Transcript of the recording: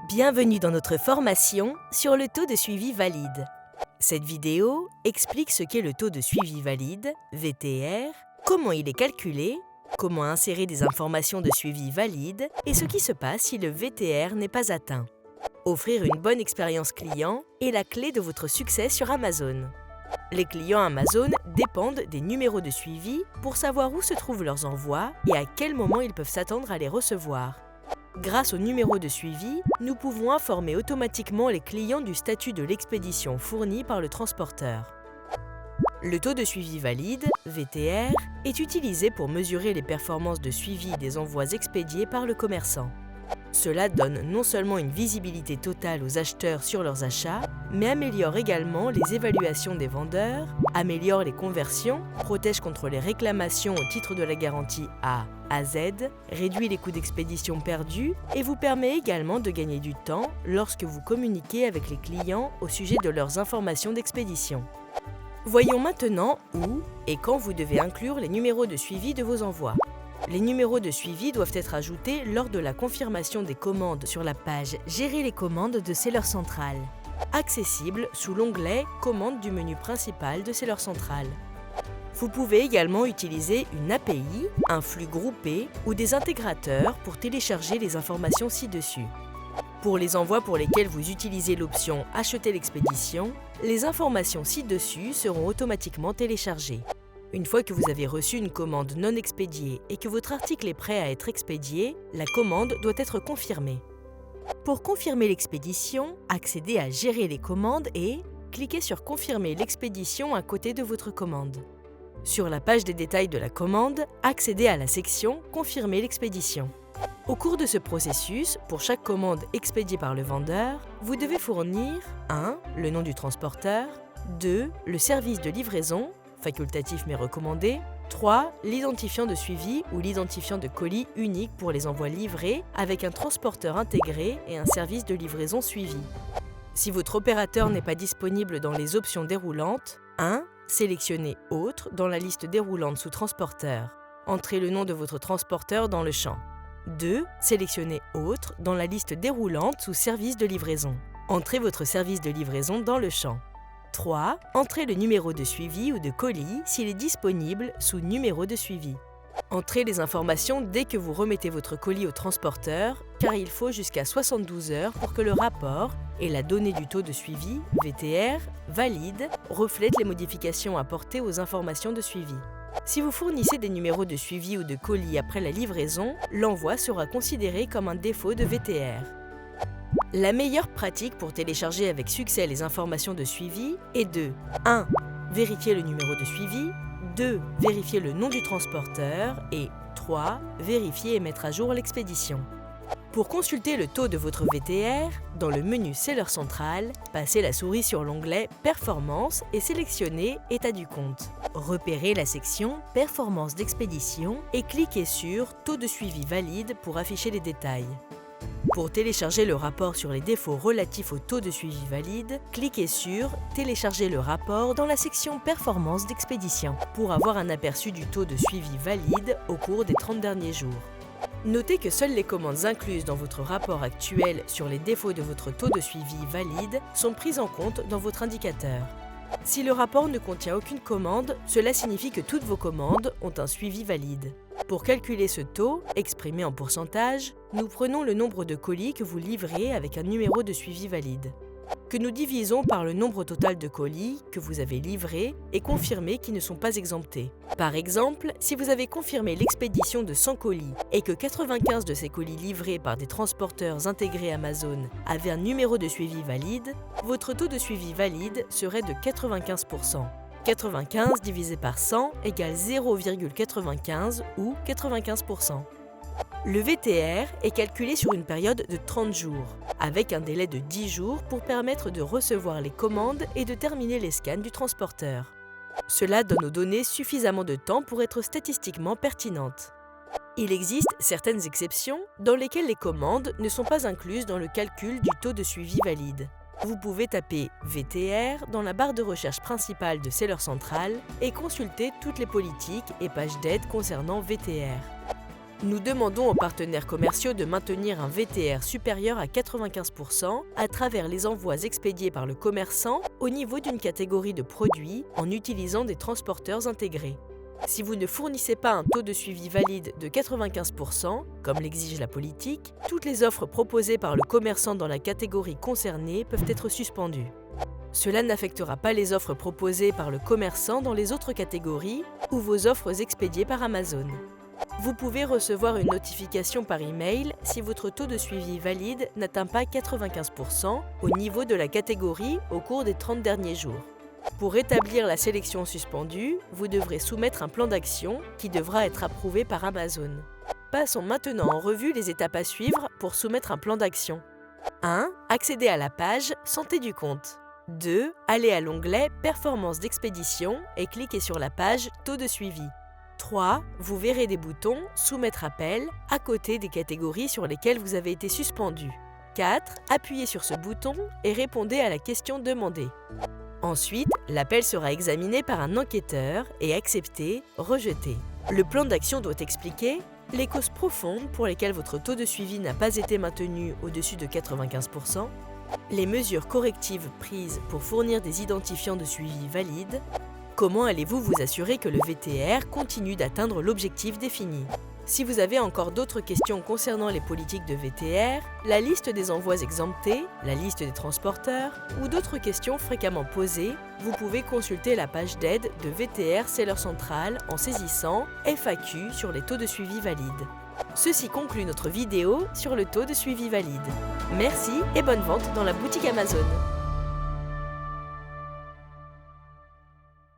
Bienvenue dans notre formation sur le taux de suivi valide. Cette vidéo explique ce qu'est le taux de suivi valide, VTR, comment il est calculé, comment insérer des informations de suivi valide et ce qui se passe si le VTR n'est pas atteint. Offrir une bonne expérience client est la clé de votre succès sur Amazon. Les clients Amazon dépendent des numéros de suivi pour savoir où se trouvent leurs envois et à quel moment ils peuvent s'attendre à les recevoir. Grâce aux numéros de suivi, nous pouvons informer automatiquement les clients du statut de l'expédition fournie par le transporteur. Le taux de suivi valide, VTR, est utilisé pour mesurer les performances de suivi des envois expédiés par le commerçant. Cela donne non seulement une visibilité totale aux acheteurs sur leurs achats, mais améliore également les évaluations des vendeurs, améliore les conversions, protège contre les réclamations au titre de la garantie A à Z, réduit les coûts d'expédition perdus et vous permet également de gagner du temps lorsque vous communiquez avec les clients au sujet de leurs informations d'expédition. Voyons maintenant où et quand vous devez inclure les numéros de suivi de vos envois. Les numéros de suivi doivent être ajoutés lors de la confirmation des commandes sur la page « Gérer les commandes » de Seller Central, accessible sous l'onglet « Commandes » du menu principal de Seller Central. Vous pouvez également utiliser une API, un flux groupé ou des intégrateurs pour télécharger les informations ci-dessus. Pour les envois pour lesquels vous utilisez l'option « Acheter l'expédition », les informations ci-dessus seront automatiquement téléchargées. Une fois que vous avez reçu une commande non expédiée et que votre article est prêt à être expédié, la commande doit être confirmée. Pour confirmer l'expédition, accédez à « Gérer les commandes » et cliquez sur « Confirmer l'expédition » à côté de votre commande. Sur la page des détails de la commande, accédez à la section « Confirmer l'expédition ». Au cours de ce processus, pour chaque commande expédiée par le vendeur, vous devez fournir 1. Le nom du transporteur, 2. Le service de livraison, facultatif mais recommandé, 3. L'identifiant de suivi ou l'identifiant de colis unique pour les envois livrés avec un transporteur intégré et un service de livraison suivi. Si votre opérateur n'est pas disponible dans les options déroulantes, 1. Sélectionnez « Autre » dans la liste déroulante sous transporteur. Entrez le nom de votre transporteur dans le champ. 2. Sélectionnez « Autre » dans la liste déroulante sous service de livraison. Entrez votre service de livraison dans le champ. 3. Entrez le numéro de suivi ou de colis s'il est disponible sous numéro de suivi. Entrez les informations dès que vous remettez votre colis au transporteur, car il faut jusqu'à 72 heures pour que le rapport et la donnée du taux de suivi, VTR, valide, reflètent les modifications apportées aux informations de suivi. Si vous fournissez des numéros de suivi ou de colis après la livraison, l'envoi sera considéré comme un défaut de VTR. La meilleure pratique pour télécharger avec succès les informations de suivi est de 1. Vérifier le numéro de suivi, 2. Vérifier le nom du transporteur et 3. Vérifier et mettre à jour l'expédition. Pour consulter le taux de votre VTR, dans le menu Seller Central, passez la souris sur l'onglet « Performance » et sélectionnez « État du compte ». Repérez la section « Performance d'expédition » et cliquez sur « Taux de suivi valide » pour afficher les détails. Pour télécharger le rapport sur les défauts relatifs au taux de suivi valide, cliquez sur « Télécharger le rapport » dans la section « Performance d'expédition » pour avoir un aperçu du taux de suivi valide au cours des 30 derniers jours. Notez que seules les commandes incluses dans votre rapport actuel sur les défauts de votre taux de suivi valide sont prises en compte dans votre indicateur. Si le rapport ne contient aucune commande, cela signifie que toutes vos commandes ont un suivi valide. Pour calculer ce taux, exprimé en pourcentage, nous prenons le nombre de colis que vous livrez avec un numéro de suivi valide, que nous divisons par le nombre total de colis que vous avez livrés et confirmés qui ne sont pas exemptés. Par exemple, si vous avez confirmé l'expédition de 100 colis et que 95 de ces colis livrés par des transporteurs intégrés Amazon avaient un numéro de suivi valide, votre taux de suivi valide serait de 95%. 95 divisé par 100 égale 0,95 ou 95%. Le VTR est calculé sur une période de 30 jours, avec un délai de 10 jours pour permettre de recevoir les commandes et de terminer les scans du transporteur. Cela donne aux données suffisamment de temps pour être statistiquement pertinentes. Il existe certaines exceptions dans lesquelles les commandes ne sont pas incluses dans le calcul du taux de suivi valide. Vous pouvez taper VTR dans la barre de recherche principale de Seller Central et consulter toutes les politiques et pages d'aide concernant VTR. Nous demandons aux partenaires commerciaux de maintenir un VTR supérieur à 95% à travers les envois expédiés par le commerçant au niveau d'une catégorie de produits en utilisant des transporteurs intégrés. Si vous ne fournissez pas un taux de suivi valide de 95%, comme l'exige la politique, toutes les offres proposées par le commerçant dans la catégorie concernée peuvent être suspendues. Cela n'affectera pas les offres proposées par le commerçant dans les autres catégories ou vos offres expédiées par Amazon. Vous pouvez recevoir une notification par email si votre taux de suivi valide n'atteint pas 95% au niveau de la catégorie au cours des 30 derniers jours. Pour rétablir la sélection suspendue, vous devrez soumettre un plan d'action qui devra être approuvé par Amazon. Passons maintenant en revue les étapes à suivre pour soumettre un plan d'action. 1. Accéder à la page « Santé du compte ». 2. Aller à l'onglet « Performance d'expédition » et cliquez sur la page « Taux de suivi ». 3. Vous verrez des boutons « Soumettre appel » à côté des catégories sur lesquelles vous avez été suspendu. 4. Appuyez sur ce bouton et répondez à la question demandée. Ensuite, l'appel sera examiné par un enquêteur et accepté, rejeté. Le plan d'action doit expliquer les causes profondes pour lesquelles votre taux de suivi n'a pas été maintenu au-dessus de 95%, les mesures correctives prises pour fournir des identifiants de suivi valides, comment allez-vous vous assurer que le VTR continue d'atteindre l'objectif défini. Si vous avez encore d'autres questions concernant les politiques de VTR, la liste des envois exemptés, la liste des transporteurs ou d'autres questions fréquemment posées, vous pouvez consulter la page d'aide de VTR Seller Central en saisissant FAQ sur les taux de suivi valides. Ceci conclut notre vidéo sur le taux de suivi valide. Merci et bonne vente dans la boutique Amazon.